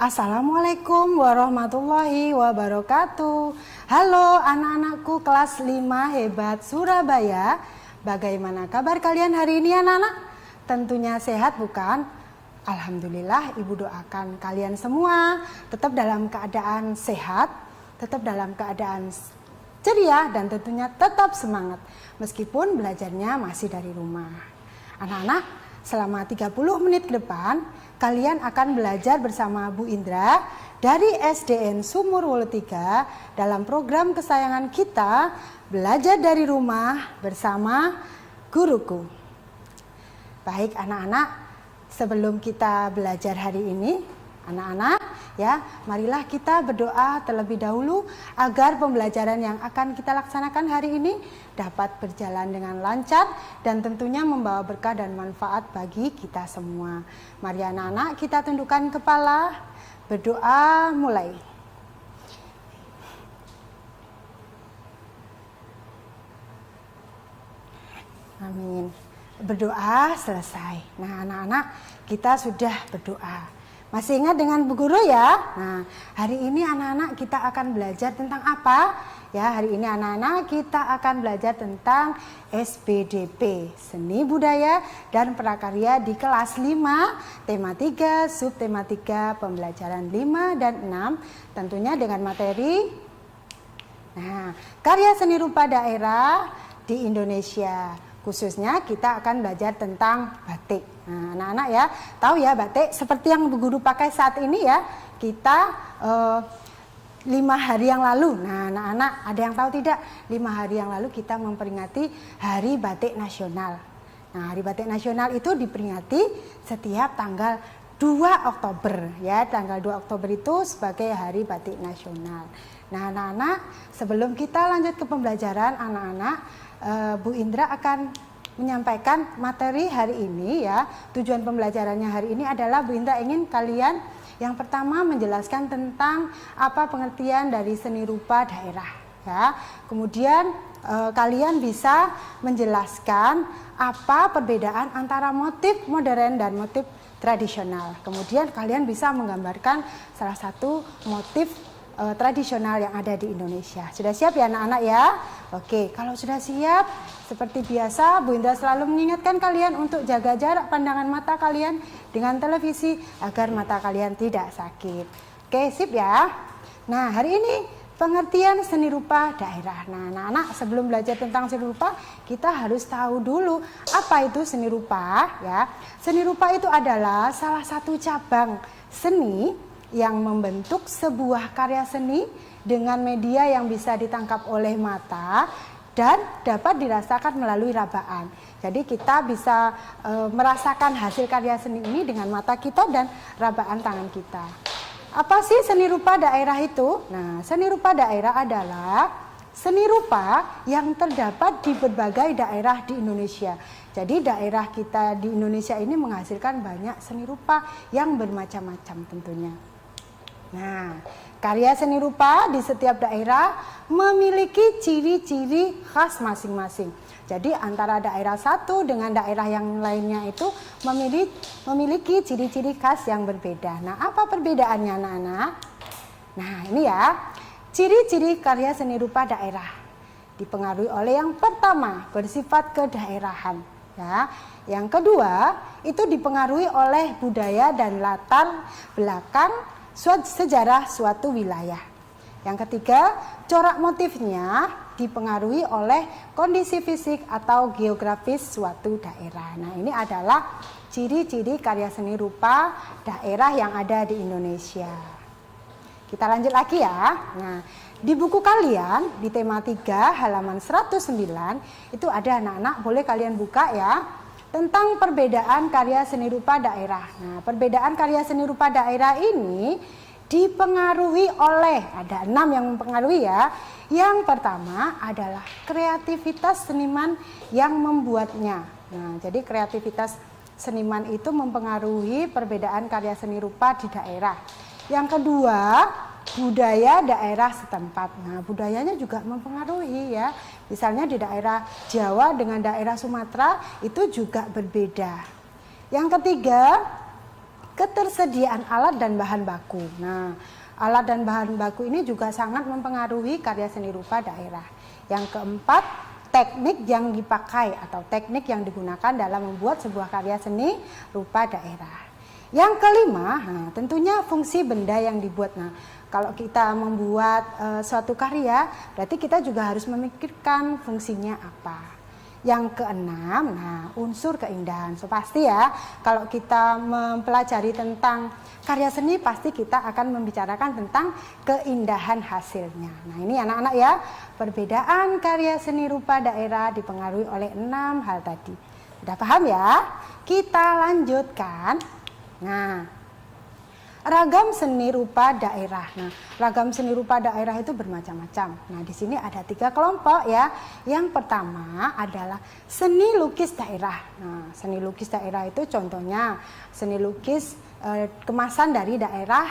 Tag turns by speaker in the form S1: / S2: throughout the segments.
S1: Assalamualaikum warahmatullahi wabarakatuh. Halo anak-anakku kelas 5 hebat Surabaya. Bagaimana kabar kalian hari ini anak-anak? Tentunya sehat bukan? Alhamdulillah, Ibu doakan kalian semua tetap dalam keadaan sehat, tetap dalam keadaan ceria dan tentunya tetap semangat meskipun belajarnya masih dari rumah. Anak-anak, selama 30 menit ke depan kalian akan belajar bersama Bu Indra dari SDN Sumur Wulu 3 dalam program kesayangan kita, belajar dari rumah bersama guruku. Baik anak-anak, sebelum kita belajar hari ini, anak-anak ya, marilah kita berdoa terlebih dahulu agar pembelajaran yang akan kita laksanakan hari ini dapat berjalan dengan lancar dan tentunya membawa berkah dan manfaat bagi kita semua. Mari anak-anak kita tundukkan kepala, berdoa mulai. Amin. Berdoa selesai. Nah anak-anak kita sudah berdoa. Masih ingat dengan Bu Guru ya? Nah, hari ini anak-anak kita akan belajar tentang apa? Ya, hari ini anak-anak kita akan belajar tentang SBDP, Seni Budaya dan Prakarya di kelas 5, tema 3, subtema 3, pembelajaran 5 dan 6, tentunya dengan materi karya seni rupa daerah di Indonesia. Khususnya kita akan belajar tentang batik. Nah, anak-anak ya, tahu ya batik seperti yang Bu Guru pakai saat ini ya. Kita 5 hari yang lalu. Nah, anak-anak ada yang tahu tidak? 5 hari yang lalu kita memperingati Hari Batik Nasional. Nah, Hari Batik Nasional itu diperingati setiap tanggal 2 Oktober ya. Tanggal 2 Oktober itu sebagai Hari Batik Nasional. Nah, anak-anak, sebelum kita lanjut ke pembelajaran, anak-anak Bu Indra akan menyampaikan materi hari ini ya. Tujuan pembelajarannya hari ini adalah Bu Indra ingin kalian yang pertama menjelaskan tentang apa pengertian dari seni rupa daerah ya. Kemudian kalian bisa menjelaskan apa perbedaan antara motif modern dan motif tradisional. Kemudian kalian bisa menggambarkan salah satu motif tradisional yang ada di Indonesia. Sudah siap ya anak-anak ya? Oke, kalau sudah siap, seperti biasa Bu Indra selalu mengingatkan kalian untuk jaga jarak pandangan mata kalian dengan televisi agar mata kalian tidak sakit. Oke, sip ya? Nah, hari ini pengertian seni rupa daerah. Nah, anak-anak sebelum belajar tentang seni rupa, kita harus tahu dulu apa itu seni rupa ya. Seni rupa itu adalah salah satu cabang seni yang membentuk sebuah karya seni dengan media yang bisa ditangkap oleh mata dan dapat dirasakan melalui rabaan. Jadi kita bisa merasakan hasil karya seni ini dengan mata kita dan rabaan tangan kita. Apa sih seni rupa daerah itu? Nah, seni rupa daerah adalah seni rupa yang terdapat di berbagai daerah di Indonesia. Jadi daerah kita di Indonesia ini menghasilkan banyak seni rupa yang bermacam-macam tentunya. Nah, karya seni rupa di setiap daerah memiliki ciri-ciri khas masing-masing. Jadi antara daerah satu dengan daerah yang lainnya itu memiliki ciri-ciri khas yang berbeda. Nah, apa perbedaannya anak-anak? Nah, ini ya, ciri-ciri karya seni rupa daerah dipengaruhi oleh yang pertama, bersifat kedaerahan. Ya. Yang kedua, itu dipengaruhi oleh budaya dan latar belakang sejarah suatu wilayah. Yang ketiga, corak motifnya dipengaruhi oleh kondisi fisik atau geografis suatu daerah. Nah, ini adalah ciri-ciri karya seni rupa daerah yang ada di Indonesia. Kita lanjut lagi ya. Nah, di buku kalian di tema 3 halaman 109 itu ada anak-anak, boleh kalian buka ya. Tentang perbedaan karya seni rupa daerah. Nah, perbedaan karya seni rupa daerah ini dipengaruhi oleh, ada 6 yang mempengaruhi ya. Yang pertama adalah kreativitas seniman yang membuatnya. Nah, jadi kreativitas seniman itu mempengaruhi perbedaan karya seni rupa di daerah. Yang kedua, budaya daerah setempat. Nah, budayanya juga mempengaruhi ya. Misalnya di daerah Jawa dengan daerah Sumatera itu juga berbeda. Yang ketiga, ketersediaan alat dan bahan baku. Nah, alat dan bahan baku ini juga sangat mempengaruhi karya seni rupa daerah. Yang keempat, teknik yang dipakai atau teknik yang digunakan dalam membuat sebuah karya seni rupa daerah. Yang kelima, tentunya fungsi benda yang dibuat. Nah, kalau kita membuat suatu karya, berarti kita juga harus memikirkan fungsinya apa. Yang keenam, unsur keindahan. So, pasti ya, kalau kita mempelajari tentang karya seni, pasti kita akan membicarakan tentang keindahan hasilnya. Nah, ini anak-anak ya, perbedaan karya seni rupa daerah dipengaruhi oleh 6 hal tadi. Sudah paham ya? Kita lanjutkan. Nah, ragam seni rupa daerah. Nah, ragam seni rupa daerah itu bermacam-macam. Nah, di sini ada 3 kelompok ya. Yang pertama adalah seni lukis daerah. Nah, seni lukis daerah itu contohnya seni lukis kemasan dari daerah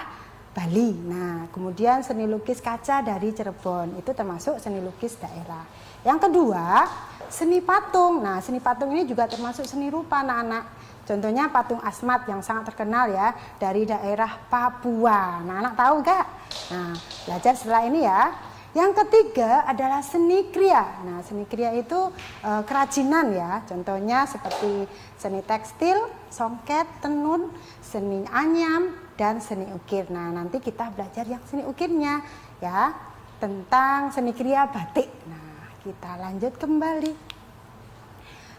S1: Bali. Nah, kemudian seni lukis kaca dari Cirebon. Itu termasuk seni lukis daerah. Yang kedua, seni patung. Nah, seni patung ini juga termasuk seni rupa anak-anak. Contohnya patung Asmat yang sangat terkenal ya dari daerah Papua. Nah, anak tahu gak? Nah, belajar setelah ini ya. Yang ketiga adalah seni kriya. Nah, seni kriya itu kerajinan ya. Contohnya seperti seni tekstil, songket, tenun, seni anyam, dan seni ukir. Nah, nanti kita belajar yang seni ukirnya ya. Tentang seni kriya batik. Nah, kita lanjut kembali.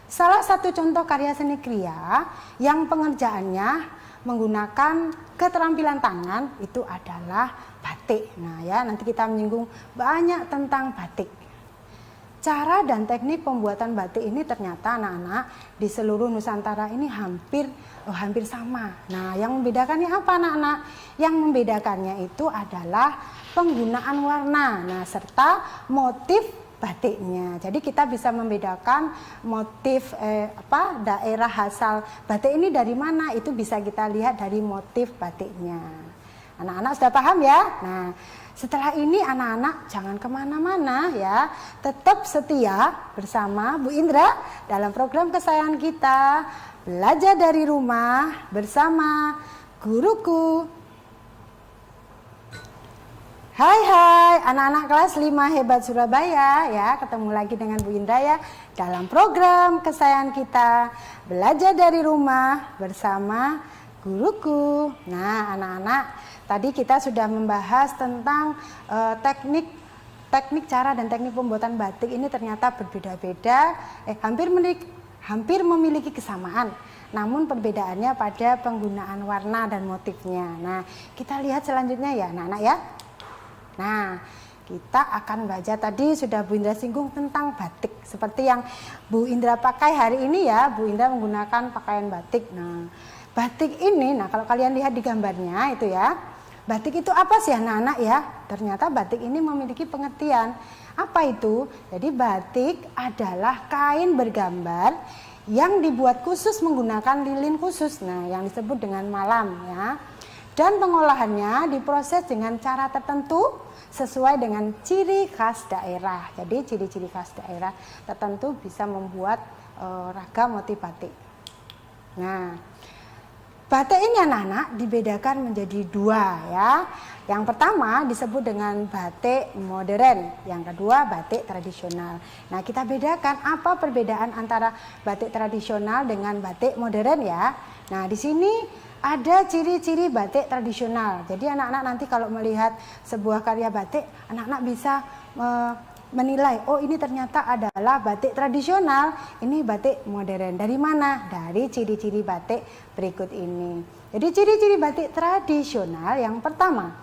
S1: Salah satu contoh karya seni kriya yang pengerjaannya menggunakan keterampilan tangan itu adalah batik. Nah ya, nanti kita menyinggung banyak tentang batik. Cara dan teknik pembuatan batik ini ternyata anak-anak di seluruh Nusantara ini hampir sama. Nah, yang membedakannya apa anak-anak? Yang membedakannya itu adalah penggunaan warna, nah serta motif batiknya. Jadi kita bisa membedakan motif daerah asal batik ini dari mana, itu bisa kita lihat dari motif batiknya. Anak-anak sudah paham ya? Nah, setelah ini anak-anak jangan kemana-mana ya, tetap setia bersama Bu Indra dalam program kesayangan kita, belajar dari rumah bersama guruku. Hai anak-anak kelas 5 hebat Surabaya ya, ketemu lagi dengan Bu Indra ya dalam program kesayangan kita, belajar dari rumah bersama guruku. Nah anak-anak, tadi kita sudah membahas tentang teknik cara dan teknik pembuatan batik ini ternyata berbeda-beda, hampir memiliki kesamaan. Namun perbedaannya pada penggunaan warna dan motifnya. Nah kita lihat selanjutnya ya anak-anak ya. Nah, kita akan baca, tadi sudah Bu Indra singgung tentang batik. Seperti yang Bu Indra pakai hari ini ya, Bu Indra menggunakan pakaian batik. Nah, batik ini, kalau kalian lihat di gambarnya itu ya, batik itu apa sih anak-anak ya? Ternyata batik ini memiliki pengertian. Apa itu? Jadi batik adalah kain bergambar yang dibuat khusus menggunakan lilin khusus. Nah, yang disebut dengan malam ya. Dan pengolahannya diproses dengan cara tertentu sesuai dengan ciri khas daerah. Jadi ciri-ciri khas daerah tertentu bisa membuat ragam motif batik. Nah, batik ini anak-anak dibedakan menjadi 2 ya. Yang pertama disebut dengan batik modern, yang kedua batik tradisional. Nah, kita bedakan apa perbedaan antara batik tradisional dengan batik modern ya. Nah, di sini ada ciri-ciri batik tradisional. Jadi anak-anak nanti kalau melihat sebuah karya batik, anak-anak bisa menilai, oh ini ternyata adalah batik tradisional, ini batik modern. Dari mana? Dari ciri-ciri batik berikut ini. Jadi ciri-ciri batik tradisional yang pertama,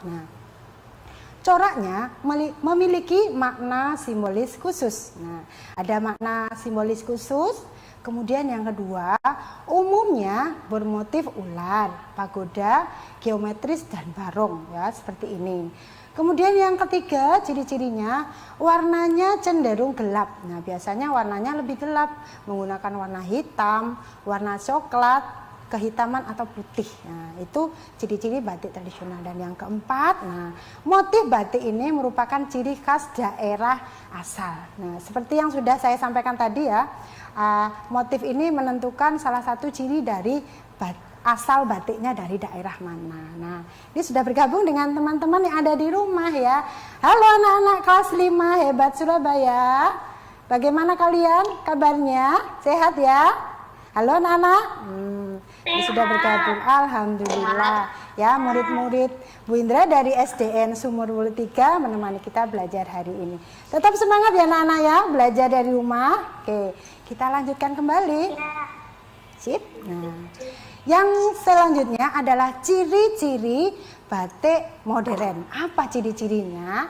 S1: coraknya memiliki makna simbolis khusus. Nah, ada makna simbolis khusus. Kemudian yang kedua, umumnya bermotif ular, pagoda, geometris dan barong ya, seperti ini. Kemudian yang ketiga, ciri-cirinya warnanya cenderung gelap. Nah, biasanya warnanya lebih gelap, menggunakan warna hitam, warna coklat, kehitaman atau putih. Nah, itu ciri-ciri batik tradisional. Dan yang keempat, motif batik ini merupakan ciri khas daerah asal. Nah, seperti yang sudah saya sampaikan tadi ya, motif ini menentukan salah satu ciri dari asal batiknya dari daerah mana. Nah, ini sudah bergabung dengan teman-teman yang ada di rumah ya. Halo anak-anak kelas 5 hebat Surabaya. Bagaimana kalian kabarnya? Sehat ya? Halo anak-anak. Ini sudah bergabung. Alhamdulillah. Ya, murid-murid Bu Indra dari SDN Sumur Wulu 3 menemani kita belajar hari ini. Tetap semangat ya anak-anak ya, belajar dari rumah. Oke, kita lanjutkan kembali. Sip. Nah, yang selanjutnya adalah ciri-ciri batik modern. Apa ciri-cirinya?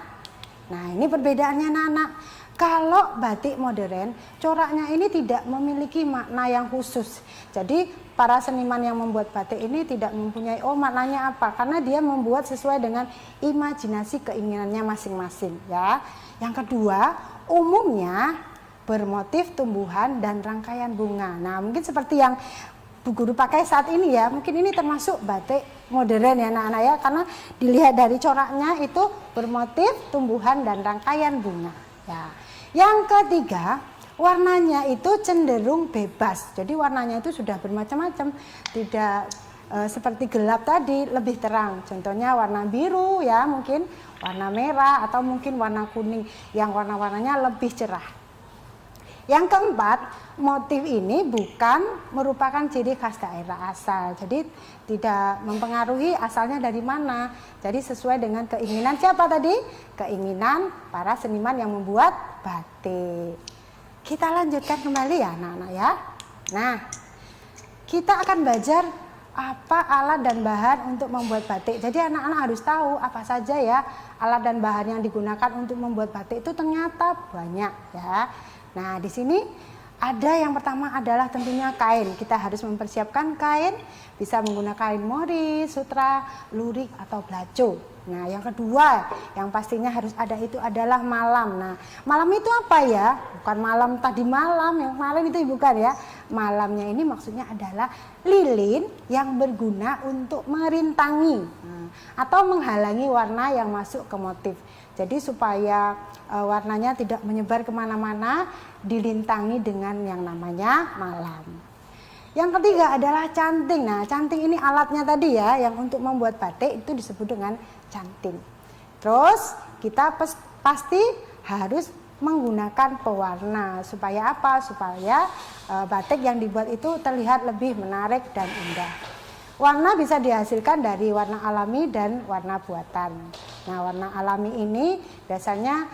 S1: Nah, ini perbedaannya anak-anak. Kalau batik modern, coraknya ini tidak memiliki makna yang khusus. Jadi para seniman yang membuat batik ini tidak mempunyai maknanya apa, karena dia membuat sesuai dengan imajinasi keinginannya masing-masing ya. Yang kedua, umumnya bermotif tumbuhan dan rangkaian bunga. Nah, mungkin seperti yang Bu Guru pakai saat ini ya, mungkin ini termasuk batik modern ya anak-anak ya, karena dilihat dari coraknya itu bermotif tumbuhan dan rangkaian bunga ya. Yang ketiga, warnanya itu cenderung bebas. Jadi warnanya itu sudah bermacam-macam, tidak seperti gelap tadi, lebih terang. Contohnya warna biru ya, mungkin warna merah atau mungkin warna kuning yang warna-warnanya lebih cerah. Yang keempat, motif ini bukan merupakan ciri khas daerah asal. Jadi tidak mempengaruhi asalnya dari mana. Jadi sesuai dengan keinginan siapa tadi? Keinginan para seniman yang membuat batik. Kita lanjutkan kembali ya anak-anak ya. Nah, kita akan belajar apa alat dan bahan untuk membuat batik. Jadi anak-anak harus tahu apa saja ya alat dan bahan yang digunakan untuk membuat batik itu ternyata banyak ya. Nah, di sini ada yang pertama adalah tentunya kain. Kita harus mempersiapkan kain, bisa menggunakan kain mori, sutra, lurik atau belaco. Nah, yang kedua yang pastinya harus ada itu adalah malam. Nah, malam itu apa ya? Bukan malam tadi malam, yang malam itu bukan ya. Malamnya ini maksudnya adalah lilin yang berguna untuk merintangi atau menghalangi warna yang masuk ke motif. Jadi supaya warnanya tidak menyebar kemana-mana, dilintangi dengan yang namanya malam. Yang ketiga adalah canting. Nah, canting ini alatnya tadi ya, yang untuk membuat batik itu disebut dengan canting. Terus kita pasti harus menggunakan pewarna. Supaya apa? Supaya batik yang dibuat itu terlihat lebih menarik dan indah. Warna bisa dihasilkan dari warna alami dan warna buatan. Nah, warna alami ini biasanya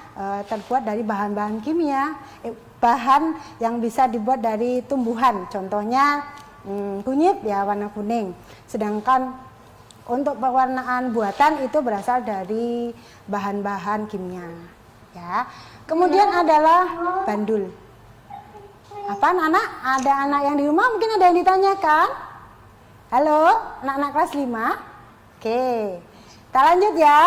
S1: terbuat dari bahan-bahan kimia, bahan yang bisa dibuat dari tumbuhan. Contohnya kunyit ya, warna kuning. Sedangkan untuk pewarnaan buatan itu berasal dari bahan-bahan kimia. Ya. Kemudian adalah bandul. Apa anak-anak? Ada anak yang di rumah mungkin ada yang ditanyakan? Halo, anak-anak kelas 5. Oke, kita lanjut ya.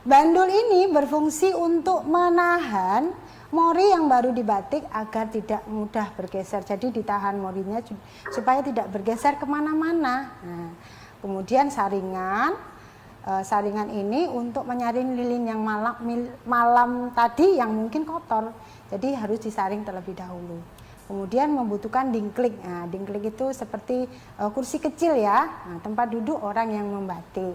S1: Bandul ini berfungsi untuk menahan mori yang baru dibatik agar tidak mudah bergeser. Jadi ditahan morinya supaya tidak bergeser kemana-mana. Nah, kemudian saringan. Saringan ini untuk menyaring lilin yang malam tadi yang mungkin kotor. Jadi harus disaring terlebih dahulu. Kemudian membutuhkan dingklik. Nah, dingklik itu seperti kursi kecil ya, tempat duduk orang yang membatik.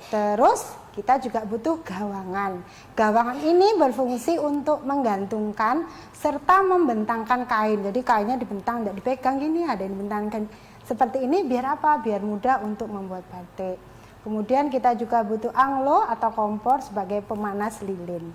S1: Terus kita juga butuh gawangan. Gawangan ini berfungsi untuk menggantungkan serta membentangkan kain. Jadi kainnya dibentang, tidak dipegang gini, ada yang dibentangkan seperti ini biar apa? Biar mudah untuk membuat batik. Kemudian kita juga butuh anglo atau kompor sebagai pemanas lilin.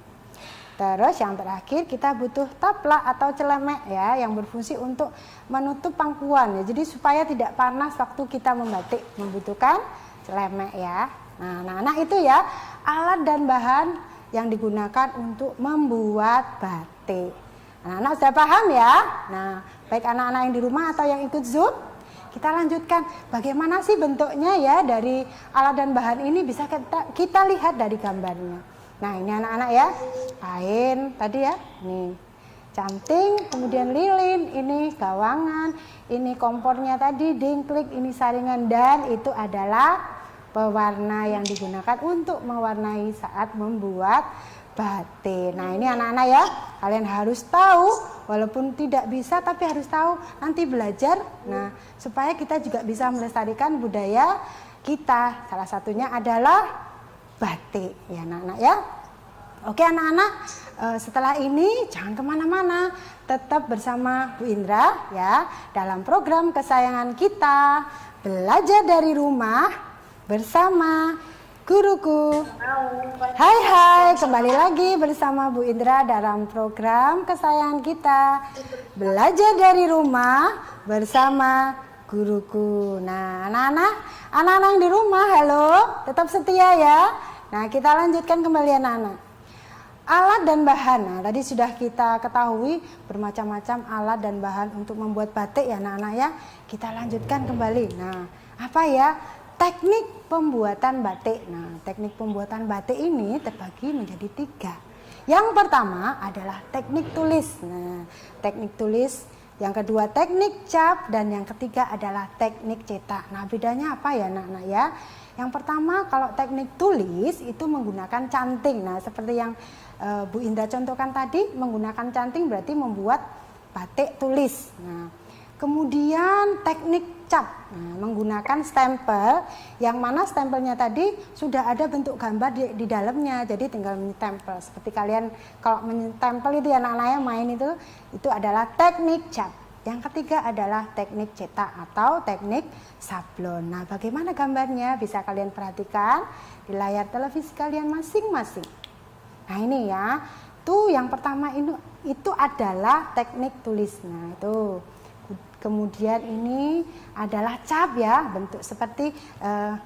S1: Terus yang terakhir kita butuh taplak atau celemek ya, yang berfungsi untuk menutup pangkuan ya. Jadi supaya tidak panas waktu kita membatik, membutuhkan celemek ya. Nah, anak-anak itu ya alat dan bahan yang digunakan untuk membuat batik. Anak-anak sudah paham ya? Nah, baik anak-anak yang di rumah atau yang ikut Zoom, kita lanjutkan bagaimana sih bentuknya ya dari alat dan bahan ini bisa kita lihat dari gambarnya. Nah, ini anak-anak ya, kain tadi ya, nih canting, kemudian lilin, ini gawangan, ini kompornya tadi, dingklik, ini saringan, dan itu adalah pewarna yang digunakan untuk mewarnai saat membuat batik. Nah, ini anak-anak ya, kalian harus tahu, walaupun tidak bisa tapi harus tahu, nanti belajar. Nah, supaya kita juga bisa melestarikan budaya kita. Salah satunya adalah batik ya anak-anak ya. Oke anak-anak, setelah ini jangan kemana-mana, tetap bersama Bu Indra ya dalam program kesayangan kita, belajar dari rumah bersama guruku. Hai hai, kembali lagi bersama Bu Indra dalam program kesayangan kita, belajar dari rumah bersama guruku. Nah anak-anak yang di rumah, halo, tetap setia ya. Nah kita lanjutkan kembali anak-anak. Alat dan bahan, nah tadi sudah kita ketahui bermacam-macam alat dan bahan untuk membuat batik ya anak-anak ya. Kita lanjutkan kembali. Nah apa ya? Teknik pembuatan batik. Nah teknik pembuatan batik ini terbagi menjadi 3. Yang pertama adalah teknik tulis. Nah teknik tulis, yang kedua teknik cap, dan yang ketiga adalah teknik cetak. Nah bedanya apa ya anak-anak ya? Yang pertama kalau teknik tulis itu menggunakan canting. Nah seperti yang Bu Indra contohkan tadi, menggunakan canting berarti membuat batik tulis. Nah kemudian teknik cap, nah, menggunakan stempel, yang mana stempelnya tadi sudah ada bentuk gambar di dalamnya, jadi tinggal menstempel. Seperti kalian kalau menstempel itu ya anak-anak yang main itu adalah teknik cap. Yang ketiga adalah teknik cetak atau teknik sablon. Nah bagaimana gambarnya bisa kalian perhatikan di layar televisi kalian masing-masing. Nah ini ya, tuh yang pertama itu adalah teknik tulis. Nah itu. Kemudian ini adalah cap ya, bentuk seperti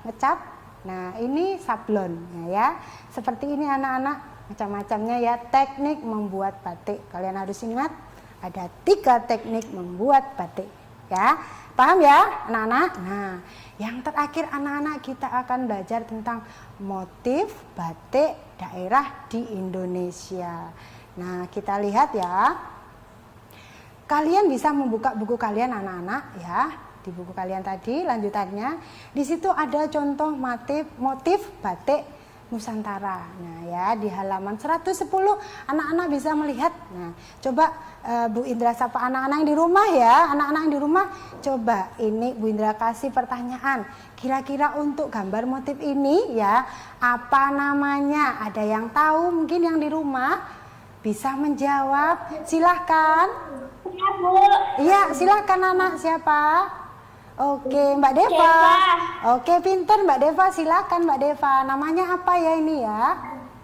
S1: ngecap. Nah ini sablon ya. Seperti ini anak-anak, macam-macamnya ya teknik membuat batik. Kalian harus ingat ada 3 teknik membuat batik ya. Paham ya anak-anak? Nah yang terakhir anak-anak kita akan belajar tentang motif batik daerah di Indonesia. Nah kita lihat ya. Kalian bisa membuka buku kalian anak-anak ya, di buku kalian tadi lanjutannya. Di situ ada contoh motif batik Nusantara. Nah ya di halaman 110 anak-anak bisa melihat. Nah coba Bu Indra sapa anak-anak yang di rumah ya. Anak-anak yang di rumah coba ini Bu Indra kasih pertanyaan. Kira-kira untuk gambar motif ini ya apa namanya? Ada yang tahu mungkin yang di rumah? Bisa menjawab? Silahkan.
S2: Ya, Bu.
S1: Iya, silakan anak siapa? Oke, Mbak Deva. Oke, pinter Mbak Deva. Silakan Mbak Deva. Namanya apa ya ini ya?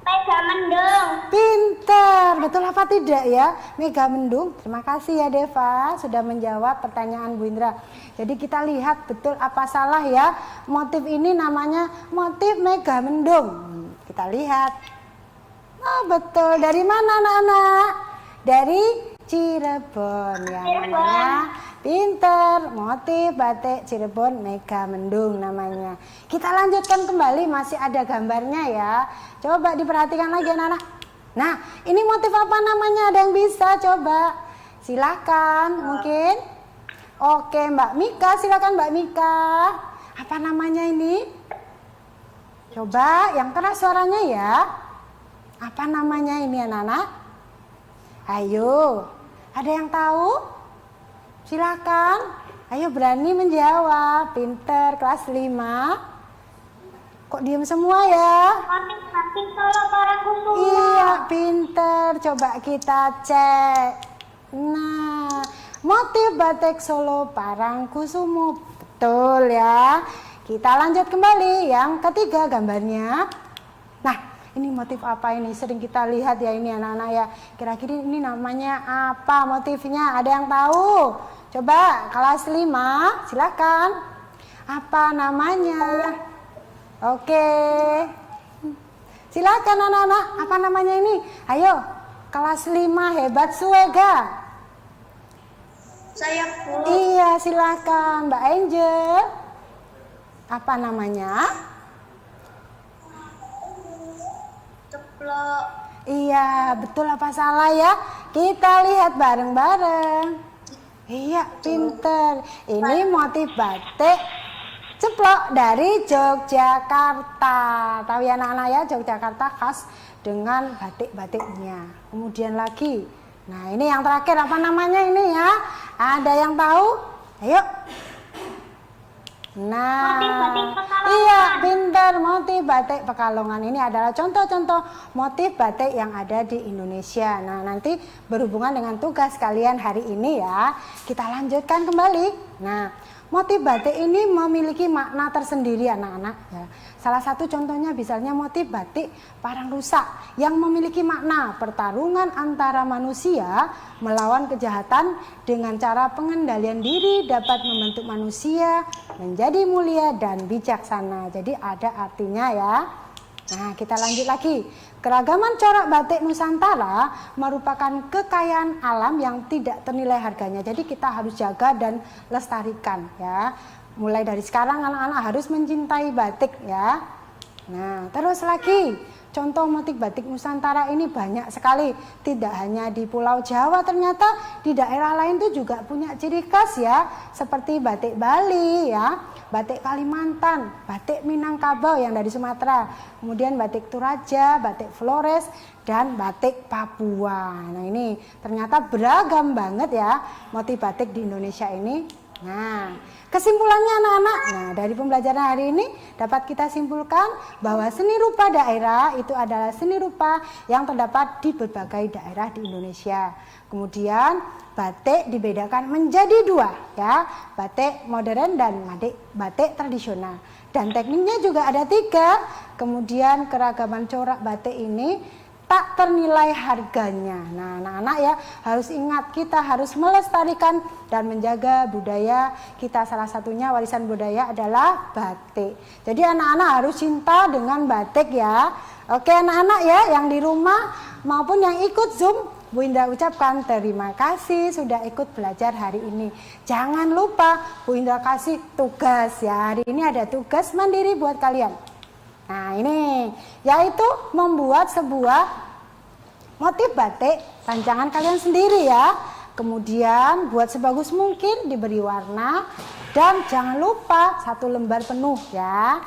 S2: Mega Mendung.
S1: Pinter, betul apa tidak ya? Mega Mendung. Terima kasih ya Deva sudah menjawab pertanyaan Bu Indra. Jadi kita lihat betul apa salah ya? Motif ini namanya motif Mega Mendung. Kita lihat. Oh, betul. Dari mana anak-anak? Dari Cirebon ya namanya. Pinter, motif batik Cirebon Mega Mendung namanya. Kita lanjutkan kembali, masih ada gambarnya ya. Coba diperhatikan lagi anak-anak. Nah ini motif apa namanya, ada yang bisa coba? Silahkan mungkin. Oke Mbak Mika, silakan Mbak Mika. Apa namanya ini? Coba yang keras suaranya ya. Apa namanya ini anak-anak? Ayo, ada yang tahu? Silakan. Ayo berani menjawab. Pinter, kelas 5. Kok diem semua ya?
S2: Motif batik Solo Parangkusumo.
S1: Iya, pinter. Coba kita cek. Nah, motif batik Solo Parangkusumo. Betul ya. Kita lanjut kembali. Yang ketiga gambarnya. Nah, ini motif apa ini? Sering kita lihat ya ini anak-anak ya. Kira-kira ini namanya apa motifnya? Ada yang tahu? Coba kelas 5, silakan. Apa namanya? Oke. Silakan anak-anak. Apa namanya ini? Ayo, kelas 5 hebat Suega.
S2: Saya Bu.
S1: Iya, silakan Mbak Angel. Apa namanya?
S2: Ceplok.
S1: Iya, betul apa salah ya? Kita lihat bareng-bareng. Iya, pinter. Ini motif batik ceplok dari Yogyakarta. Tahu ya anak-anak ya, Yogyakarta khas dengan batik-batiknya. Kemudian lagi, nah ini yang terakhir apa namanya ini ya? Ada yang tahu? Ayo. Nah,
S2: Motif batik Pekalongan.
S1: iya pintar, motif batik Pekalongan ini adalah contoh-contoh motif batik yang ada di Indonesia. Nah, nanti berhubungan dengan tugas kalian hari ini ya, kita lanjutkan kembali. Nah, motif batik ini memiliki makna tersendiri anak-anak ya. Salah satu contohnya misalnya motif batik Parang Rusak yang memiliki makna pertarungan antara manusia melawan kejahatan dengan cara pengendalian diri dapat membentuk manusia menjadi mulia dan bijaksana. Jadi ada artinya ya. Nah, kita lanjut lagi. Keragaman corak batik Nusantara merupakan kekayaan alam yang tidak ternilai harganya. Jadi kita harus jaga dan lestarikan ya. Mulai dari sekarang anak-anak harus mencintai batik ya. Nah, terus lagi contoh motif batik Nusantara ini banyak sekali. Tidak hanya di Pulau Jawa, ternyata di daerah lain itu juga punya ciri khas ya. Seperti batik Bali ya, batik Kalimantan, batik Minangkabau yang dari Sumatera, kemudian batik Toraja, batik Flores, dan batik Papua. Nah ini ternyata beragam banget ya motif batik di Indonesia ini. Nah, kesimpulannya anak-anak, nah dari pembelajaran hari ini dapat kita simpulkan bahwa seni rupa daerah itu adalah seni rupa yang terdapat di berbagai daerah di Indonesia. Kemudian batik dibedakan menjadi dua ya, batik modern dan batik tradisional. Dan tekniknya juga ada 3. Kemudian keragaman corak batik ini tak ternilai harganya. Nah, anak-anak ya harus ingat, kita harus melestarikan dan menjaga budaya kita. Salah satunya warisan budaya adalah batik. Jadi anak-anak harus cinta dengan batik ya. Oke anak-anak ya, yang di rumah maupun yang ikut Zoom, Bu Indra ucapkan terima kasih sudah ikut belajar hari ini. Jangan lupa Bu Indra kasih tugas ya. Hari ini ada tugas mandiri buat kalian. Nah ini yaitu membuat sebuah motif batik rancangan kalian sendiri ya. Kemudian buat sebagus mungkin, diberi warna, dan jangan lupa 1 lembar penuh ya.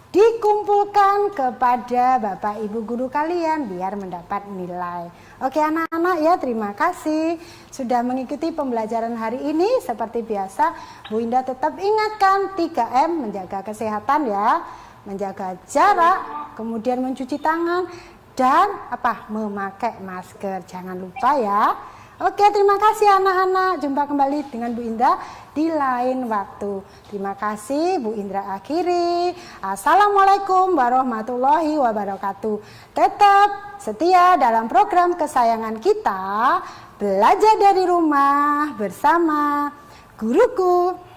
S1: Dikumpulkan kepada Bapak Ibu guru kalian biar mendapat nilai. Oke anak-anak ya, terima kasih sudah mengikuti pembelajaran hari ini. Seperti biasa Bu Indah tetap ingatkan 3M, menjaga kesehatan ya, menjaga jarak, kemudian mencuci tangan, dan memakai masker. Jangan lupa ya. Oke, terima kasih anak-anak. Jumpa kembali dengan Bu Indra di lain waktu. Terima kasih, Bu Indra akhiri. Assalamualaikum warahmatullahi wabarakatuh. Tetap setia dalam program kesayangan kita, belajar dari rumah bersama guruku.